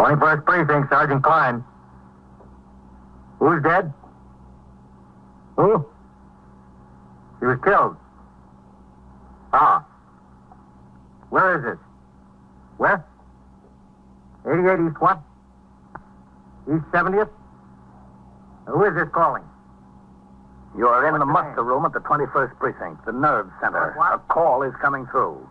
21st Precinct, Sergeant Klein. Who's dead? Who? He was killed. Ah. Where is this? Where? 88 East what? East 70th? Who is this calling? You are in the muster room at the 21st Precinct, the nerve center. What? A call is coming through.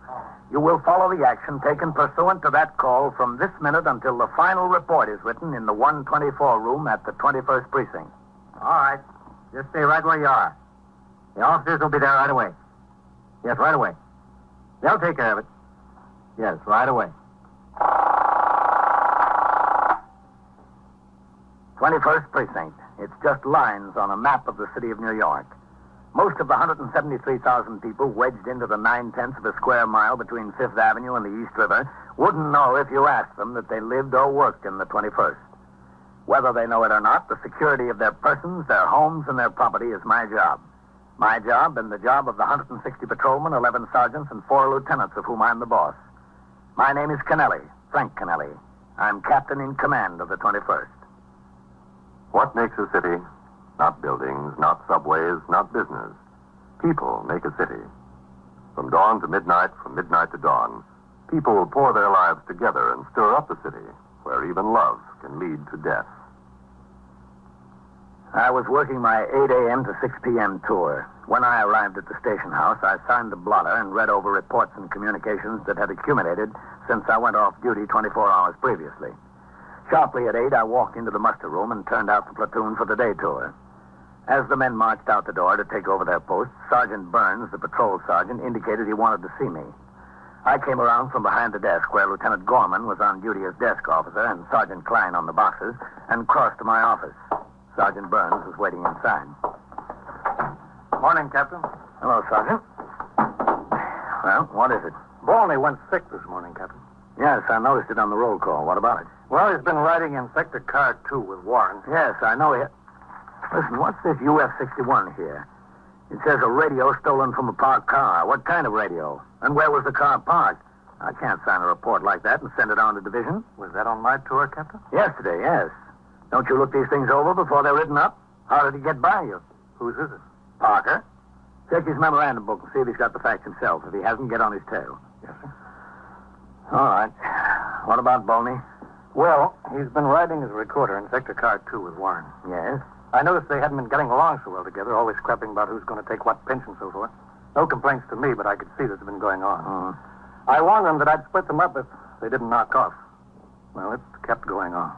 You will follow the action taken pursuant to that call from this minute until the final report is written in the 124 room at the 21st Precinct. All right. Just stay right where you are. The officers will be there right away. Yes, right away. They'll take care of it. Yes, right away. 21st Precinct. It's just lines on a map of the city of New York. Most of the 173,000 people wedged into the 9/10 of a square mile between Fifth Avenue and the East River wouldn't know if you asked them that they lived or worked in the 21st. Whether they know it or not, the security of their persons, their homes, and their property is my job. My job and the job of the 160 patrolmen, 11 sergeants, and 4 lieutenants of whom I'm the boss. My name is Kennelly, Frank Kennelly. I'm captain in command of the 21st. What makes a city? Not buildings, not subways, not business. People make a city. From dawn to midnight, from midnight to dawn, people will pour their lives together and stir up a city where even love can lead to death. I was working my 8 a.m. to 6 p.m. tour. When I arrived at the station house, I signed the blotter and read over reports and communications that had accumulated since I went off duty 24 hours previously. Sharply at 8, I walked into the muster room and turned out the platoon for the day tour. As the men marched out the door to take over their posts, Sergeant Burns, the patrol sergeant, indicated he wanted to see me. I came around from behind the desk where Lieutenant Gorman was on duty as desk officer and Sergeant Klein on the boxes and crossed to my office. Sergeant Burns was waiting inside. Morning, Captain. Hello, Sergeant. Well, what is it? Balney went sick this morning, Captain. Yes, I noticed it on the roll call. What about it? Well, he's been riding in Sector Car 2 with Warren. Yes, I know it. Listen, what's this UF-61 here? It says a radio stolen from a parked car. What kind of radio? And where was the car parked? I can't sign a report like that and send it on to division. Was that on my tour, Captain? Yesterday, yes. Don't you look these things over before they're written up? How did he get by you? Whose is it? Parker. Check his memorandum book and see if he's got the facts himself. If he hasn't, get on his tail. Yes, sir. All right. What about Bolney? Well, he's been riding as a recorder in Sector Car 2 with Warren. Yes? I noticed they hadn't been getting along so well together, always scrapping about who's going to take what pinch and so forth. No complaints to me, but I could see this had been going on. I warned them that I'd split them up if they didn't knock off. Well, it kept going on.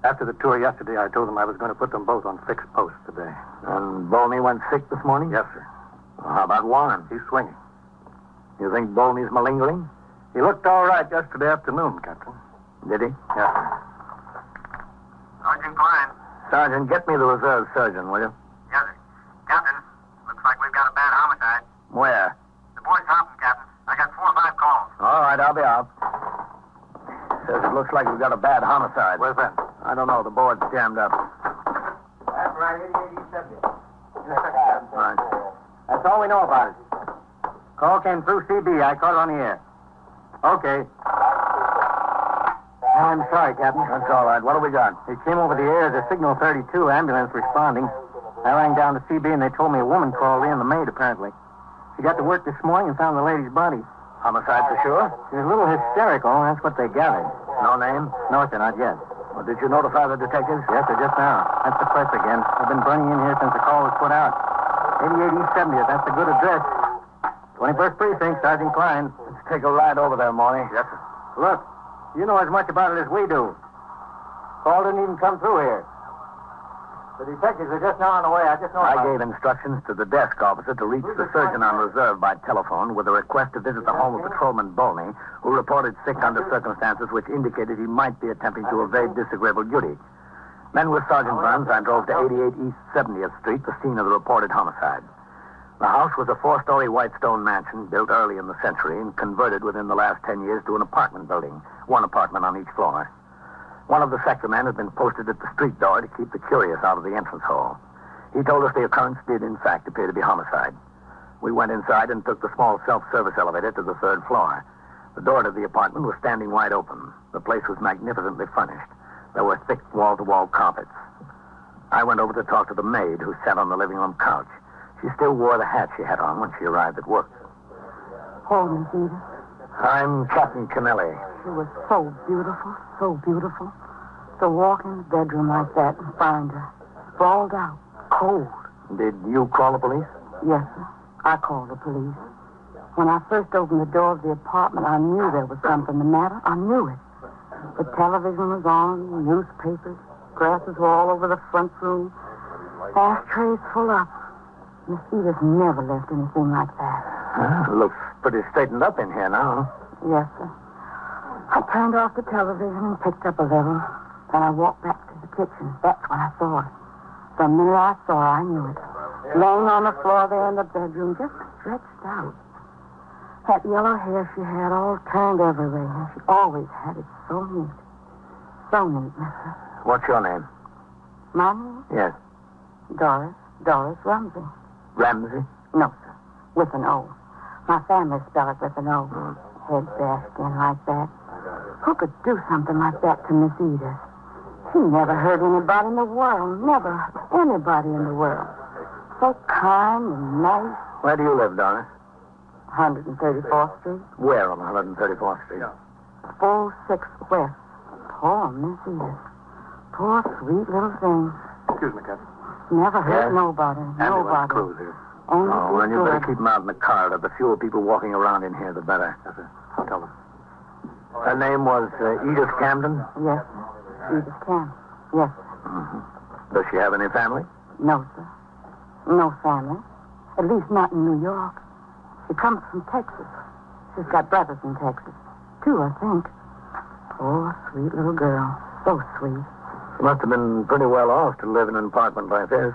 After the tour yesterday, I told them I was going to put them both on fixed posts today. And Bolney went sick this morning? Yes, sir. Well, how about Warren? He's swinging. You think Bolney's malingering? He looked all right yesterday afternoon, Captain. Did he? Yes, sir. Sergeant Klein. Sergeant, get me the reserve surgeon, will you? Yes, sir. Captain, looks like we've got a bad homicide. Where? The boy's hopping, Captain. I got 4 or 5 calls. All right, I'll be out. Says it looks like we've got a bad homicide. Where's that? I don't know. The board's jammed up. That's right, 88 East 70th. Right. That's all we know about it. Call came through CB. I caught it on the air. Okay. I'm sorry, Captain. That's all right. What do we got? It came over the air as a Signal 32 ambulance responding. I rang down to CB and they told me a woman called in, the maid apparently. She got to work this morning and found the lady's body. Homicide for sure? She was a little hysterical, that's what they gathered. No name? No, sir, not yet. Well, did you notify the detectives? Yes, sir, just now. That's the press again. They've been burning in here since the call was put out. 88 East 70th, that's the good address. 21st Precinct, Sergeant Klein. Let's take a ride over there, Morley. Yes, sir. Look, you know as much about it as we do. Call didn't even come through here. The detectives are just now on the way. I just know I about gave instructions to the desk officer to reach the surgeon on reserve by telephone with a request to visit the home of Patrolman Bolney, who reported sick under circumstances which indicated he might be attempting to evade disagreeable duty. Then with Sergeant Burns, I drove to 88 East 70th Street, the scene of the reported homicide. The house was a 4-story white stone mansion built early in the century and converted within the last 10 years to an apartment building, 1 apartment on each floor. One of the sector men had been posted at the street door to keep the curious out of the entrance hall. He told us the occurrence did, in fact, appear to be homicide. We went inside and took the small self-service elevator to the 3rd floor. The door to the apartment was standing wide open. The place was magnificently furnished. There were thick wall-to-wall carpets. I went over to talk to the maid who sat on the living room couch. She still wore the hat she had on when she arrived at work. Oh, Miss Edith. I'm Captain Kennelly. She was so beautiful, so beautiful. To walk in the bedroom like that and find her sprawled out, cold. Did you call the police? Yes, sir. I called the police. When I first opened the door of the apartment, I knew there was something the matter. I knew it. The television was on, newspapers, grasses were all over the front room, ashtrays full up. Miss Edith never left anything like that. Looks pretty straightened up in here now. Yes, sir. I turned off the television and picked up a little. Then I walked back to the kitchen. That's when I saw her. The minute I saw her, I knew it. Laying on the floor there in the bedroom, just stretched out. That yellow hair she had all turned everywhere. And she always had it so neat. So neat, mister. What's your name? My name? Yes. Doris. Doris Ramsey. Ramsey? No, sir. With an O. My family spell it with an O. Head bashed in like that. Who could do something like that to Miss Edith? She never hurt anybody in the world. Never anybody in the world. So kind and nice. Where do you live, Doris? 134th Street. Where on 134th Street? 46 West. Poor Miss Edith. Poor sweet little thing. Excuse me, Captain. Never hurt Yes? nobody. Ambulance Nobody. crews here. Only Oh, well, you better good. keep them out in the corridor. The fewer people walking around in here, the better. Yes, sir. I'll tell them. Her name was Edith Camden? Yes, sir. Edith can. Yes, sir. Mm-hmm. Does she have any family? No, sir. No family. At least not in New York. She comes from Texas. She's got brothers in Texas. 2, I think. Poor, sweet little girl. So sweet. She must have been pretty well off to live in an apartment like this.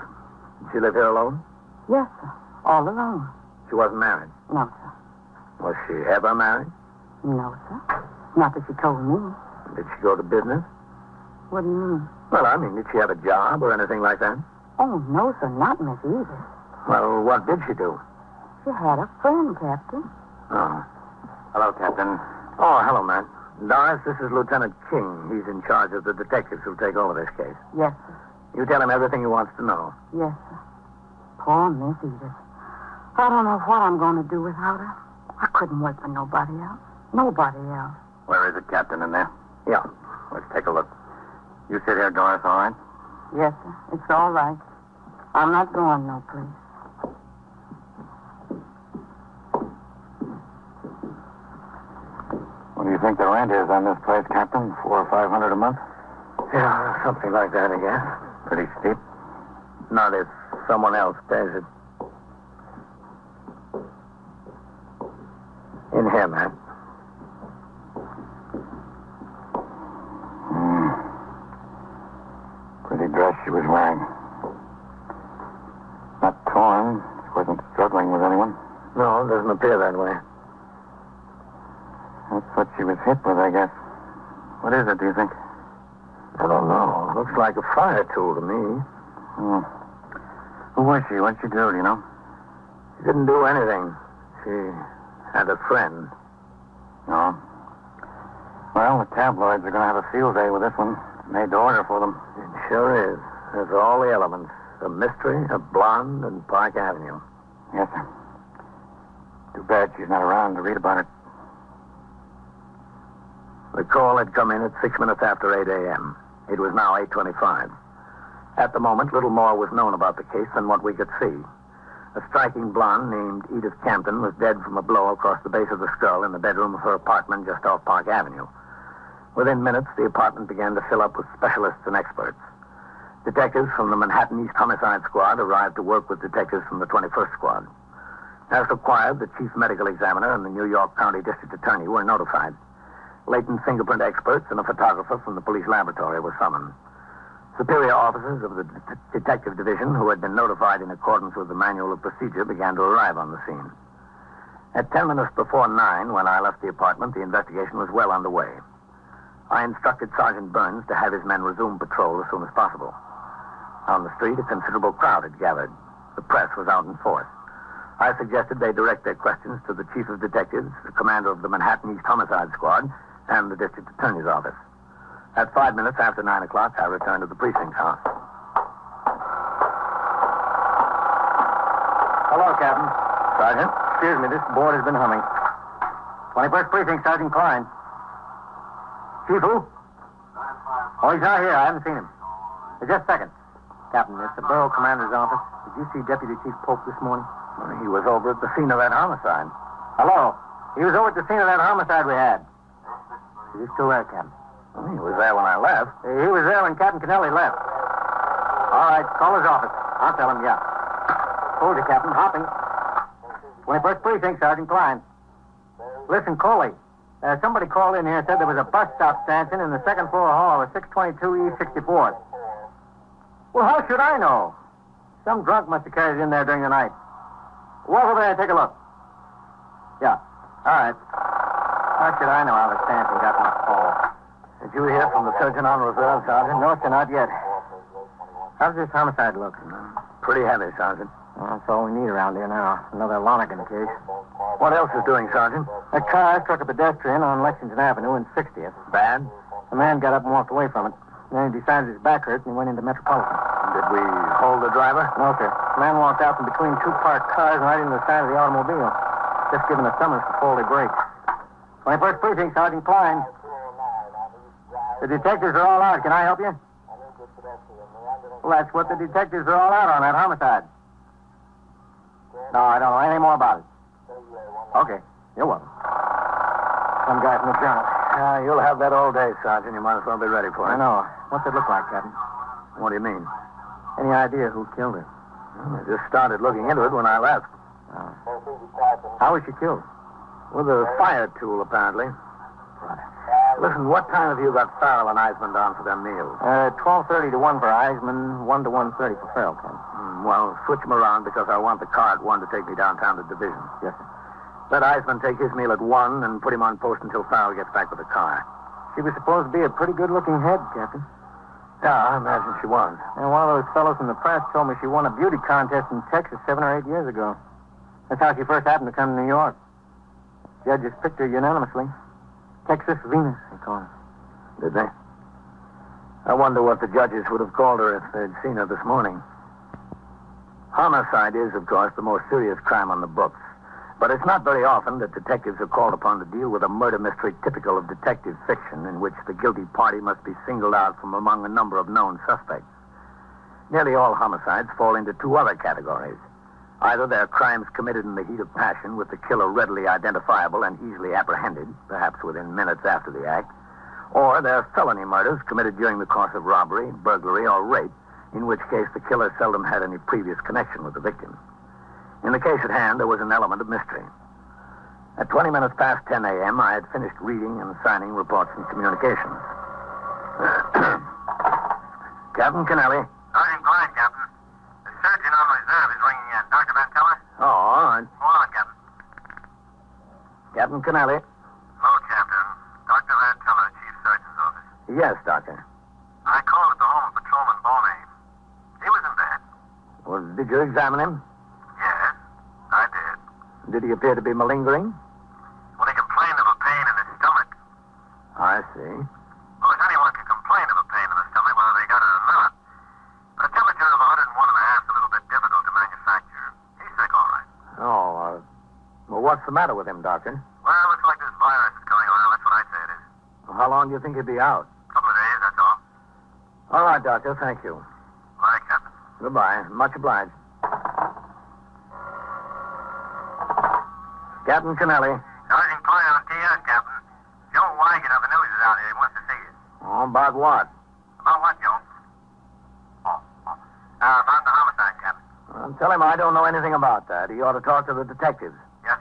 Did she live here alone? Yes, sir. All alone. She wasn't married. No, sir. Was she ever married? No, sir. Not that she told me. Did she go to business? What do you mean? Well, I mean, did she have a job or anything like that? Oh, no, sir. Not Miss Edith. Well, what did she do? She had a friend, Captain. Oh. Hello, Captain. Oh, hello, man. Doris, this is Lieutenant King. He's in charge of the detectives who'll take over this case. Yes, sir. You tell him everything he wants to know. Yes, sir. Poor Miss Edith. I don't know what I'm going to do without her. I couldn't work for nobody else. Nobody else. Where is it, Captain, in there? Yeah. Let's take a look. You sit here, Doris, all right? Yes, sir. It's all right. I'm not going no place. What do you think the rent is on this place, Captain? $400 or $500 a month? Yeah, something like that, I guess. Pretty steep. Not if someone else pays it. In here, man. Pretty dress she was wearing. Not torn. She wasn't struggling with anyone. No, it doesn't appear that way. That's what she was hit with, I guess. What is it, do you think? I don't know. Looks like a fire tool to me. Hmm. Who was she? What did she do, do you know? She didn't do anything. She had a friend. No. Well, the tabloids are going to have a field day with this one. Made to order for them. It sure is. There's all the elements. A mystery, a blonde, and Park Avenue. Yes, sir. Too bad she's not around to read about it. The call had come in at 6 minutes after 8 a.m. It was now 8:25. At the moment, little more was known about the case than what we could see. A striking blonde named Edith Camden was dead from a blow across the base of the skull in the bedroom of her apartment just off Park Avenue. Within minutes, the apartment began to fill up with specialists and experts. Detectives from the Manhattan East Homicide Squad arrived to work with detectives from the 21st Squad. As required, the chief medical examiner and the New York County District Attorney were notified. Latent fingerprint experts and a photographer from the police laboratory were summoned. Superior officers of the detective division, who had been notified in accordance with the manual of procedure, began to arrive on the scene. At 10 minutes before 9, when I left the apartment, the investigation was well underway. I instructed Sergeant Burns to have his men resume patrol as soon as possible. On the street, a considerable crowd had gathered. The press was out in force. I suggested they direct their questions to the chief of detectives, the commander of the Manhattan East Homicide Squad, and the district attorney's office. At 5 minutes after 9 o'clock, I returned to the precinct house. Hello, Captain. Sergeant? Excuse me, this board has been humming. 21st Precinct, Sergeant Klein. Chief who? Oh, he's not here. I haven't seen him. Just a second. Captain, it's the borough commander's office. Did you see Deputy Chief Pope this morning? Well, he was over at the scene of that homicide. Hello. He was over at the scene of that homicide we had. Is he still there, Captain? Well, he was there when I left. He was there when Captain Kennelly left. All right, call his office. I'll tell him, yeah. Hold you, Captain. Hopping. 21st Precinct, Sergeant Klein. Listen, Coley. Somebody called in here and said there was a bus stop stanchion in the second floor hall of 622 East 64th. Well, how should I know? Some drunk must have carried it in there during the night. Walk over there and take a look. Yeah. All right. How should I know how the stanchion got my call? Did you hear from the surgeon on reserve, Sergeant? No, sir, not yet. How's this homicide look? Pretty heavy, Sergeant. Well, that's all we need around here now. Another Lonergan case. What else is doing, Sergeant? A car struck a pedestrian on Lexington Avenue in 60th. Bad? The man got up and walked away from it. Then he decided his back hurt and he went into Metropolitan. Did we hold the driver? No, sir. The man walked out from between two parked cars and right into the side of the automobile. Just given a summons for faulty brakes. 21st Precinct, Sergeant Klein. The detectives are all out. Can I help you? Well, that's what the detectives are all out on, that homicide. No, I don't know anything more about it. Okay. You're welcome. Some guy from the journal. You'll have that all day, Sergeant. You might as well be ready for it. I know. What's it look like, Captain? What do you mean? Any idea who killed her? I just started looking into it when I left. How was she killed? With a fire tool, apparently. Listen, what time have you got Farrell and Eisman down for their meals? 12:30 to 1 for Eisman, 1 to 1:30 for Farrell, Captain. Well, switch them around because I want the car at 1 to take me downtown to Division. Yes, sir. Let Eisman take his meal at 1 and put him on post until Farrell gets back with the car. She was supposed to be a pretty good-looking head, Captain. Yeah, I imagine she was. And one of those fellows from the press told me she won a beauty contest in Texas 7 or 8 years ago. That's how she first happened to come to New York. Judges picked her unanimously. Texas Venus, they call her. Did they? I wonder what the judges would have called her if they'd seen her this morning. Homicide is, of course, the most serious crime on the books. But it's not very often that detectives are called upon to deal with a murder mystery typical of detective fiction in which the guilty party must be singled out from among a number of known suspects. Nearly all homicides fall into two other categories. Either they're crimes committed in the heat of passion with the killer readily identifiable and easily apprehended, perhaps within minutes after the act, or they're felony murders committed during the course of robbery, burglary, or rape, in which case the killer seldom had any previous connection with the victim. In the case at hand, there was an element of mystery. At 20 minutes past 10 a.m., I had finished reading and signing reports and communications. Captain Kennelly. Sergeant Klein, Captain. The surgeon on reserve is ringing in. Dr. Van Teller? Oh, all right. Hold on, Captain. Captain Kennelly. Hello, Captain. Dr. Van Teller, Chief Surgeon's office. Yes, Doctor. I called at the home of Patrolman Boney. He was in bed. Well, did you examine him? Yes, I did. Did he appear to be malingering? Well, he complained of a pain in his stomach. I see. Well, if anyone can complain of a pain in the stomach, whether they got it or not. A temperature of 101.5 is a little bit difficult to manufacture. He's sick, all right. Oh, well, what's the matter with him, Doctor? Well, it looks like this virus is going around. That's what I say it is. Well, how long do you think he'll be out? A couple of days, that's all. All right, Doctor, thank you. All right, Captain. Goodbye. Much obliged. Captain Kennelly. Sergeant Klein on TS, Captain. Joe Wagon of the news is out here. He wants to see you. Oh, about what? About what, Joe? About the homicide, Captain. Well, tell him I don't know anything about that. He ought to talk to the detectives. Yes.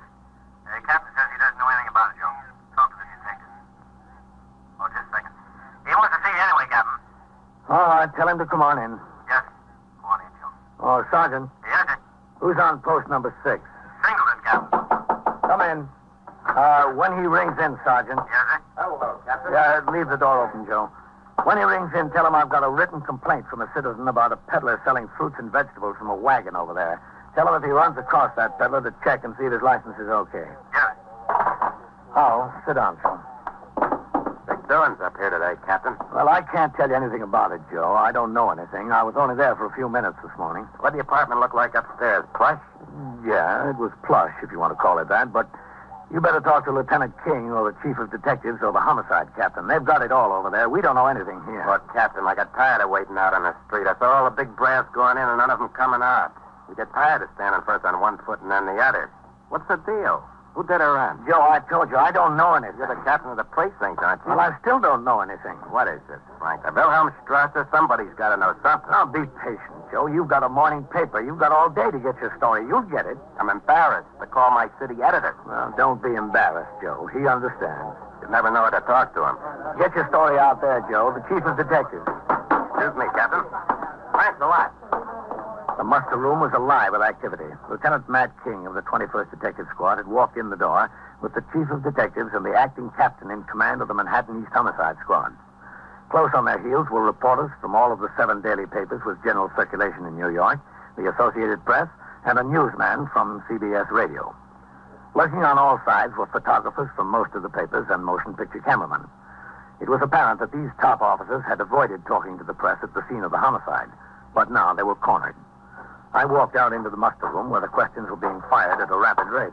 Captain says he doesn't know anything about it, Joe. Talk to the detective. Oh, just a second. He wants to see you anyway, Captain. All right, tell him to come on in. Yes. Go on in, Joe. Oh, Sergeant, Yes, sir. who's on post number 6? Singleton, Captain. Come in. When he rings in, Sergeant. Yes, sir. Hello, Captain. Yeah, leave the door open, Joe. When he rings in, tell him I've got a written complaint from a citizen about a peddler selling fruits and vegetables from a wagon over there. Tell him if he runs across that peddler to check and see if his license is okay. Yes. Oh, sit down, son. doings up here today, Captain? Well, I can't tell you anything about it, Joe. I don't know anything. I was only there for a few minutes this morning. What the apartment look like upstairs? Plush? Yeah, it was plush, if you want to call it that, but you better talk to Lieutenant King or the Chief of Detectives or the Homicide Captain. They've got it all over there. We don't know anything here. But, Captain, I got tired of waiting out on the street. I saw all the big brass going in and none of them coming out. We get tired of standing first on one foot and then the other. What's the deal? Who did her in? Joe, I told you, I don't know anything. You're the captain of the precinct, aren't you? Well, I still don't know anything. What is this, Frank? The Wilhelmstrasse? Somebody's got to know something. Now, be patient, Joe. You've got a morning paper. You've got all day to get your story. You'll get it. I'm embarrassed to call my city editor. Well, don't be embarrassed, Joe. He understands. You never know how to talk to him. Get your story out there, Joe. The Chief of Detectives. Excuse me, Captain. Thanks a lot. The muster room was alive with activity. Lieutenant Matt King of the 21st Detective Squad had walked in the door with the Chief of Detectives and the acting captain in command of the Manhattan East Homicide Squad. Close on their heels were reporters from all of the 7 daily papers with general circulation in New York, the Associated Press, and a newsman from CBS Radio. Lurking on all sides were photographers from most of the papers and motion picture cameramen. It was apparent that these top officers had avoided talking to the press at the scene of the homicide, but now they were cornered. I walked out into the muster room where the questions were being fired at a rapid rate.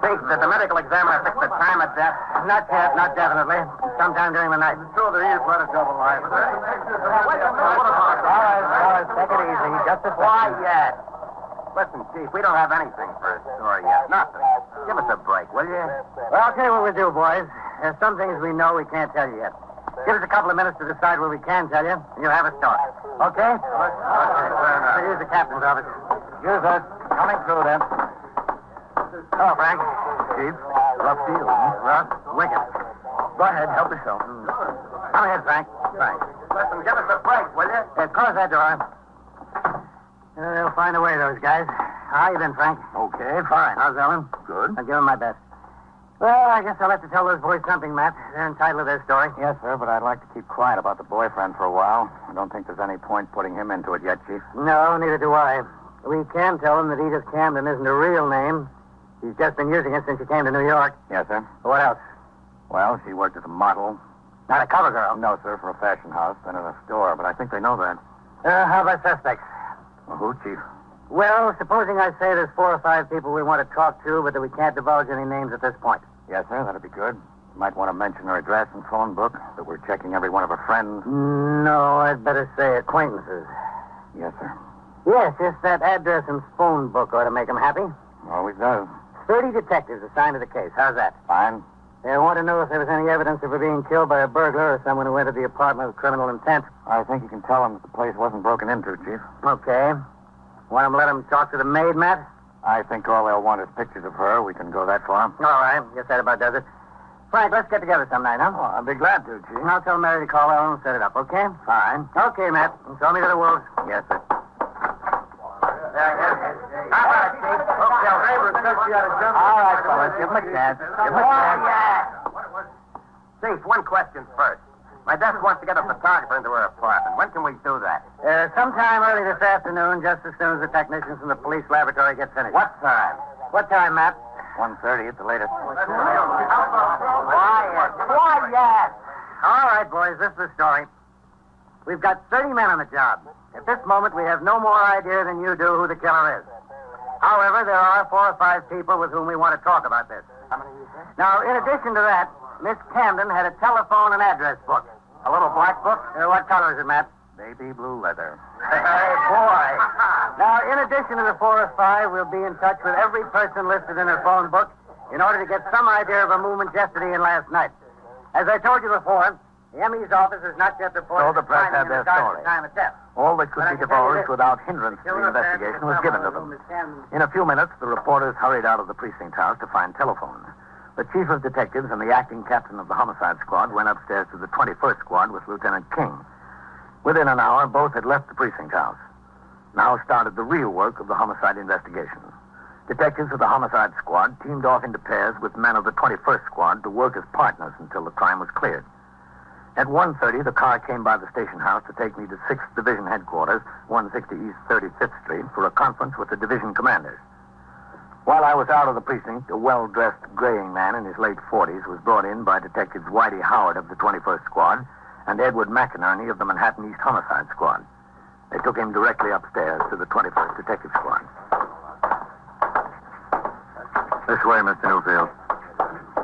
Think, did the medical examiner fix the time of death? Not yet, not definitely. Sometime during the night. Sure, there is quite a double life. All right, take it easy. Just a second. Quiet. Listen, Chief, we don't have anything for a story yet. Nothing. Give us a break, will you? Well, I'll tell you what we'll do, boys. There's some things we know we can't tell you yet. Give us a couple of minutes to decide where we can tell you, and you'll have a story. Okay? Okay, fair enough. Here's the captain's office. Use us. Coming through, then. Hello, Frank. Chief, rough deal, huh? Rough? Wicked. Go ahead, help yourself. Come ahead, Frank. Thanks. Listen, give us a break, will you? Close that door. They'll find a way, those guys. How you been, Frank? Okay, fine. How's Ellen? Good. I'll give them my best. Well, I guess I'll have to tell those boys something, Matt. They're entitled to their story. Yes, sir, but I'd like to keep quiet about the boyfriend for a while. I don't think there's any point putting him into it yet, Chief. No, neither do I. We can tell them that Edith Camden isn't a real name. She's just been using it since she came to New York. Yes, sir. What else? Well, she worked as a model. Not a cover girl. No, sir, for a fashion house, then at a store, but I think they know that. How about suspects? Well, who, Chief? Well, supposing I say there's 4 or 5 people we want to talk to, but that we can't divulge any names at this point. Yes, sir, that'd be good. You might want to mention her address and phone book, that we're checking every one of her friends. No, I'd better say acquaintances. Yes, sir. Yes, just that address and phone book ought to make them happy. Always does. 30 detectives assigned to the case. How's that? Fine. They want to know if there was any evidence of her being killed by a burglar or someone who entered the apartment with criminal intent. I think you can tell them that the place wasn't broken into, Chief. Okay. Want them to let them talk to the maid, Matt? I think all they'll want is pictures of her. We can go that far. All right. Guess that about does it. Frank, let's get together some night, huh? Oh, I'd be glad to, Chief. I'll tell Mary to call Ellen and set it up, okay? Fine. Okay, Matt. Show me to the wolves. Yes, sir. How about it, Chief? All right, fellas, give him a chance. Give him a chance. Chief, one question first. My desk wants to get a photographer into her apartment. When can we do that? Sometime early this afternoon, just as soon as the technicians from the police laboratory get finished. What time? What time, Matt? 1:30 at the latest. Quiet. All right, boys, this is the story. We've got 30 men on the job. At this moment, we have no more idea than you do who the killer is. However, there are 4 or 5 people with whom we want to talk about this. Now, in addition to that, Miss Camden had a telephone and address book. A little black book? What color is it, Matt? Baby blue leather. Hey, boy. Now, in addition to the 4 or 5, we'll be in touch with every person listed in her phone book in order to get some idea of her movements yesterday and last night. As I told you before, the ME's office has not yet reported So the press finding had in their regard to story. the time of death. All that could But I be can tell you divulged this. without hindrance to the investigation was given to them. In a few minutes, the reporters hurried out of the precinct house to find telephone. The chief of detectives and the acting captain of the homicide squad went upstairs to the 21st squad with Lieutenant King. Within an hour, both had left the precinct house. Now started the real work of the homicide investigation. Detectives of the homicide squad teamed off into pairs with men of the 21st squad to work as partners until the crime was cleared. At 1:30, the car came by the station house to take me to 6th Division headquarters, 160 East 35th Street, for a conference with the division commanders. While I was out of the precinct, a well-dressed graying man in his late 40s was brought in by Detectives Whitey Howard of the 21st Squad and Edward McInerney of the Manhattan East Homicide Squad. They took him directly upstairs to the 21st Detective Squad. This way, Mr. Newfield.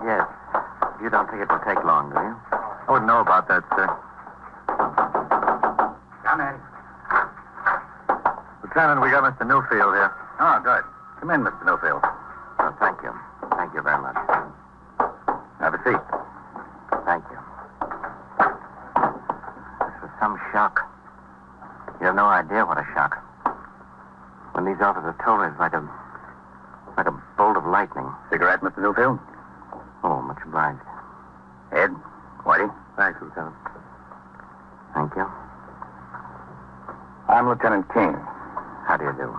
Yes. You don't think it will take long, do you? I wouldn't know about that, sir. Come in. Lieutenant, we got Mr. Newfield here. Oh, good. Come in, Mr. Newfield. Oh, thank you. Thank you very much. Have a seat. Thank you. This was some shock. You have no idea what a shock. When these officers told me, it's like a bolt of lightning. Cigarette, Mr. Newfield? Oh, much obliged. Ed? Whitey? Thanks, Lieutenant. Thank you. I'm Lieutenant King. How do you do?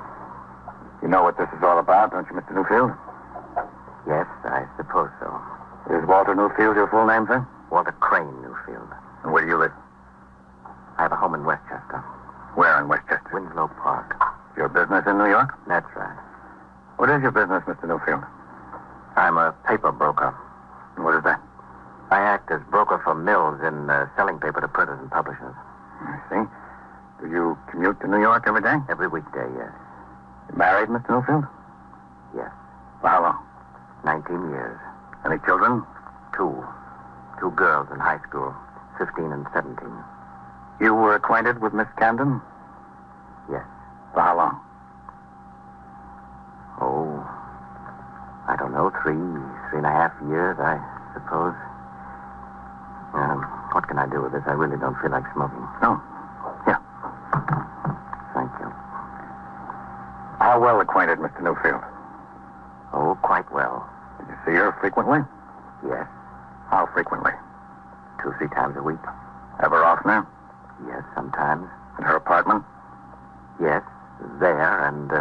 You know what this is all about, don't you, Mr. Newfield? Yes, I suppose so. Is Walter Newfield your full name, sir? Walter Crane Newfield. And where do you live? I have a home in Westchester. Where in Westchester? Winslow Park. Your business in New York? That's right. What is your business, Mr. Newfield? I'm a paper broker. And what is that? I act as broker for mills in selling paper to printers and publishers. I see. Do you commute to New York every day? Every weekday, yes. You married, Mr. Newfield? Yes. For how long? 19 years. Any children? Two. Two girls in high school, 15 and 17. You were acquainted with Miss Camden? Yes. For how long? Oh, I don't know, 3.5 years, I suppose. What can I do with this? I really don't feel like smoking. No. Here. Thank you. How well acquainted, Mr. Newfield? Oh, quite well. Did you see her frequently? Yes. How frequently? 2-3 times a week. Ever oftener? Yes, sometimes. At her apartment? Yes, there, and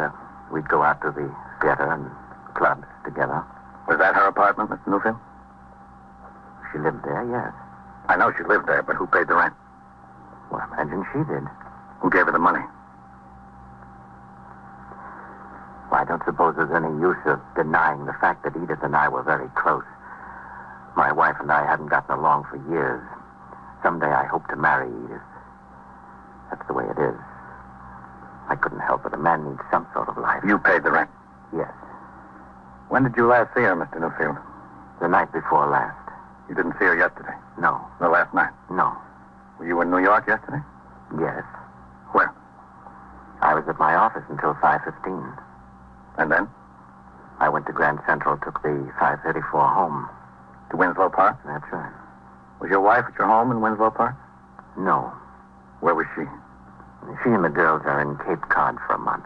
we'd go out to the theater and clubs together. Was that her apartment, Mr. Newfield? She lived there, yes. I know she lived there, but who paid the rent? Well, I imagine she did. Who gave her the money? Well, I don't suppose there's any use of denying the fact that Edith and I were very close. My wife and I hadn't gotten along for years. Someday I hope to marry Edith. That's the way it is. I couldn't help it. A man needs some sort of life. You paid the rent? Yes. When did you last see her, Mr. Newfield? The night before last. You didn't see her yesterday? No. No, last night? No. Were you in New York yesterday? Yes. Where? I was at my office until 5:15. And then? I went to Grand Central, took the 5:34 home. To Winslow Park? That's right. Was your wife at your home in Winslow Park? No. Where was she? She and the girls are in Cape Cod for a month.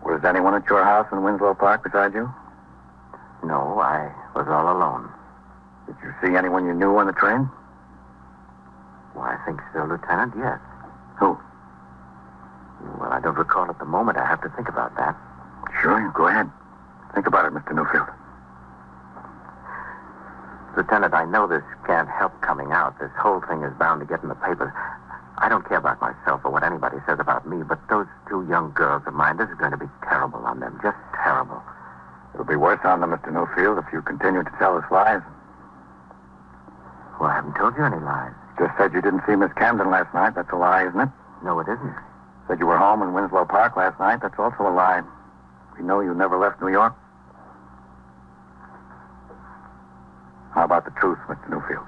Was anyone at your house in Winslow Park besides you? No, I was all alone. Did you see anyone you knew on the train? Well, I think so, Lieutenant, yes. Who? Well, I don't recall at the moment. I have to think about that. Sure, go ahead. Think about it, Mr. Newfield. Lieutenant, I know this can't help coming out. This whole thing is bound to get in the papers. I don't care about myself or what anybody says about me, but those two young girls of mine, this is going to be terrible on them. Just terrible. It'll be worse on them, Mr. Newfield, if you continue to tell us lies. Well, I haven't told you any lies. Just said you didn't see Miss Camden last night. That's a lie, isn't it? No, it isn't. Said you were home in Winslow Park last night. That's also a lie. We know you never left New York. How about the truth, Mr. Newfield?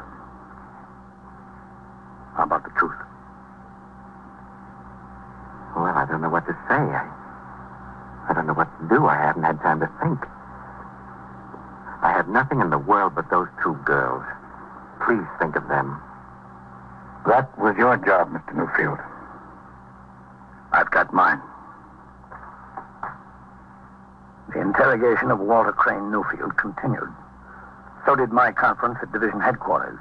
How about the truth? Well, I don't know what to say. I don't know what to do. I haven't had time to think. I have nothing in the world but those two girls. Please think of them. That was your job, Mr. Newfield. I've got mine. The interrogation of Walter Crane Newfield continued. So did my conference at division headquarters.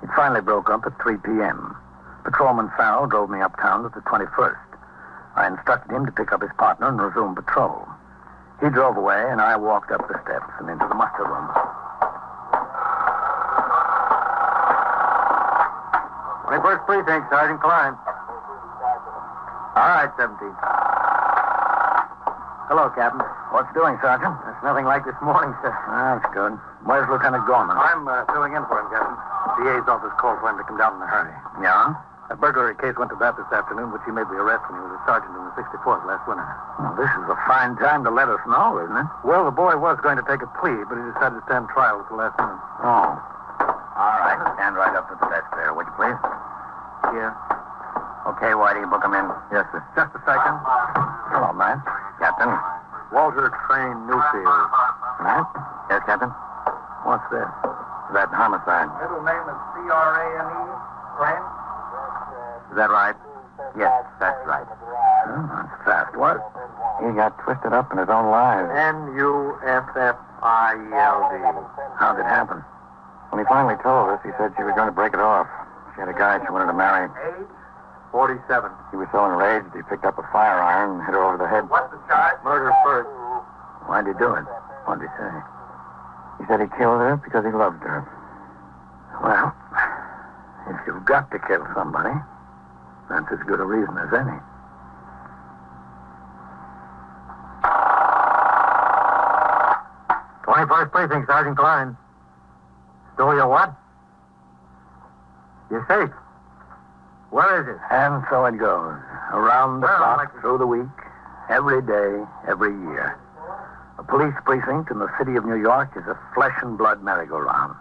It finally broke up at 3 p.m. Patrolman Farrell drove me uptown to the 21st. I instructed him to pick up his partner and resume patrol. He drove away, and I walked up the steps and into the muster room. 21st Precinct, Sergeant Klein. All right, 17. Hello, Captain. What's doing, Sergeant? It's nothing like this morning, sir. That's good. Where's Lieutenant Gorman? I'm filling in for him, Captain. DA's office called for him to come down in a hurry. Yeah? A burglary case went to bat this afternoon, which he made the arrest when he was a sergeant in the 64th last winter. Well, this is a fine time to let us know, isn't it? Well, the boy was going to take a plea, but he decided to stand trial at the last minute. Oh. All right. Stand right up at the desk there, would you please? Here. Okay, Whitey, book him in. Yes, sir. Just a second. Hello, Matt. Captain. Walter Train Newfield. Matt? Yes, Captain? What's this? That homicide. Middle name is C-R-A-N-E. Train? Is that right? Yes, that's right. Oh, that's fast work. He got twisted up in his own lies. N-U-F-F-I-E-L-D. How'd it happen? When he finally told us, he said she was going to break it off. She had a guy she wanted to marry. Age? 47. He was so enraged, he picked up a fire iron and hit her over the head. What's the charge? Murder first. Why'd he do it? What'd he say? He said he killed her because he loved her. Well, if you've got to kill somebody, that's as good a reason as any. First Precinct, Sergeant Klein. Stole your what? Your safe. Where is it? And so it goes. Around the Well, clock, like- through the week, every day, every year. A police precinct in the city of New York is a flesh and blood merry-go-round.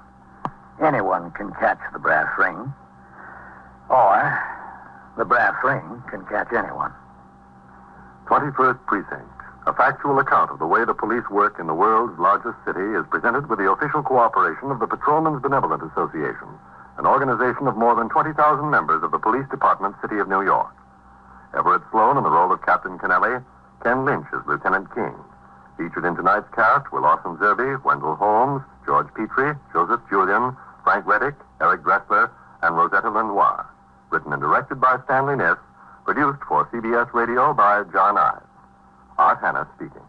Anyone can catch the brass ring. Or the brass ring can catch anyone. 21st Precinct, a factual account of the way the police work in the world's largest city, is presented with the official cooperation of the Patrolmen's Benevolent Association, an organization of more than 20,000 members of the Police Department, City of New York. Everett Sloane in the role of Captain Kennelly, Ken Lynch as Lieutenant King. Featured in tonight's cast were Lawson Zerbe, Wendell Holmes, George Petrie, Joseph Julian, Frank Reddick, Eric Dressler, and Rosetta Lenoir. Written and directed by Stanley Niss, produced for CBS Radio by John Ives. Art Hanna speaking.